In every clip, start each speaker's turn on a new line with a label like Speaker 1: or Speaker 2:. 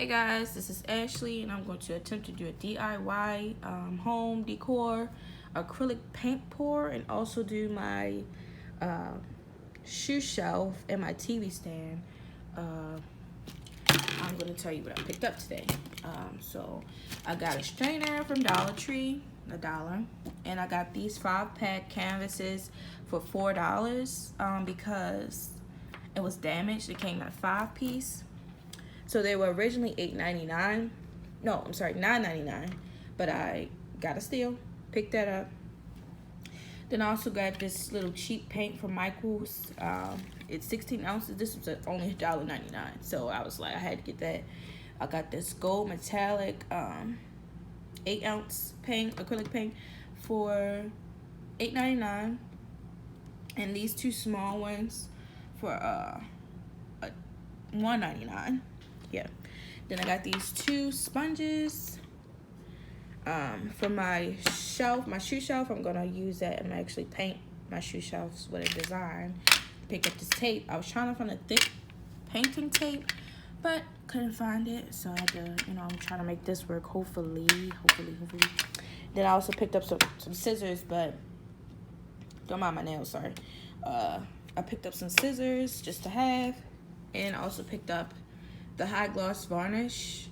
Speaker 1: Hey guys, this is Ashley and I'm going to attempt to do a DIY home decor acrylic paint pour and also do my shoe shelf and my TV stand. I'm going to tell you what I picked up today. So I got a strainer from Dollar Tree, $1, and I got these 5-pack canvases for $4 because it was damaged. It came at 5-piece. So they were originally $8.99. No, I'm sorry, $9.99. But I got a steal, picked that up. Then I also got this little cheap paint from Micheals. It's 16 ounces. This was only $1.99. So I was like, I had to get that. I got this gold metallic 8-ounce paint, acrylic paint, for $8.99. And these two small ones for $1.99. Yeah. Then I got these two sponges for my shelf, my shoe shelf. I'm gonna use that and actually paint my shoe shelves with a design. Pick up this tape. I was trying to find a thick painting tape, but couldn't find it, so I had to, I'm trying to make this work. Hopefully. Then I also picked up some scissors, but don't mind my nails. Sorry. I picked up some scissors just to have, and I also picked up the high gloss varnish.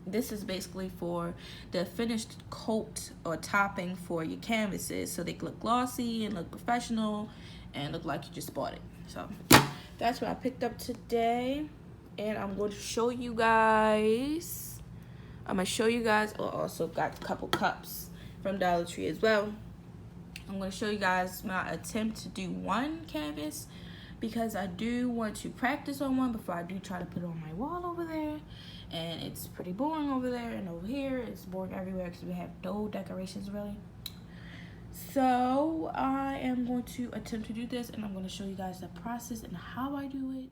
Speaker 1: This is basically for the finished coat or topping for your canvases, so they look glossy and look professional and look like you just bought it. So that's what I picked up today, and I'm going to show you guys. I also got a couple cups from Dollar Tree as well. I'm going to show you guys my attempt to do one canvas, because I do want to practice on one before I do try to put it on my wall over there. And it's pretty boring over there, and over here it's boring everywhere because we have no decorations really. So I am going to attempt to do this, and I'm going to show you guys the process and how I do it.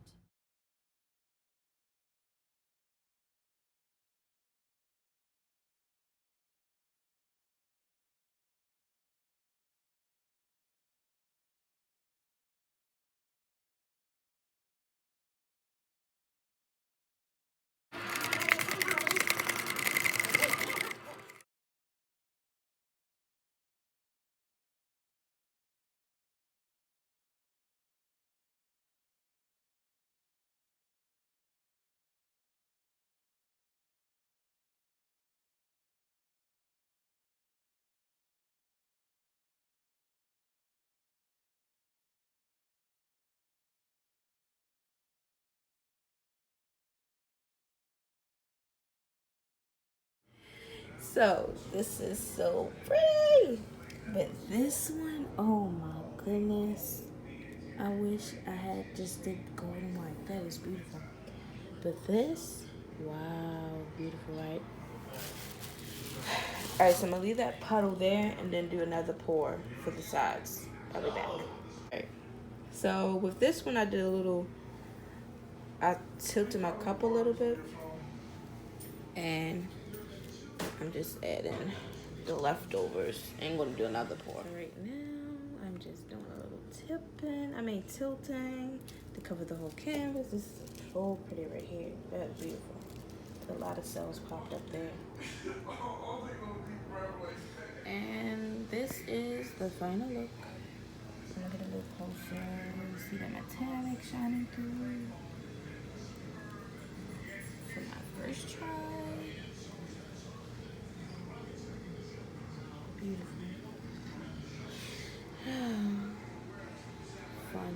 Speaker 1: So this is so pretty, but this one, oh my goodness, I wish I had just did golden white. That is beautiful. But this, wow, beautiful, right? All right, so I'm gonna leave that puddle there and then do another pour for the sides. I'll be back. All right. So with this one, I tilted my cup a little bit, and I'm just adding the leftovers. Ain't gonna do another pour. Right now, I'm just doing a little tilting to cover the whole canvas. This is so pretty right here. That's beautiful. A lot of cells popped up there. And this is the final look. I'm gonna get a little closer. See that metallic shining through. For my first try. Beautiful. Fun.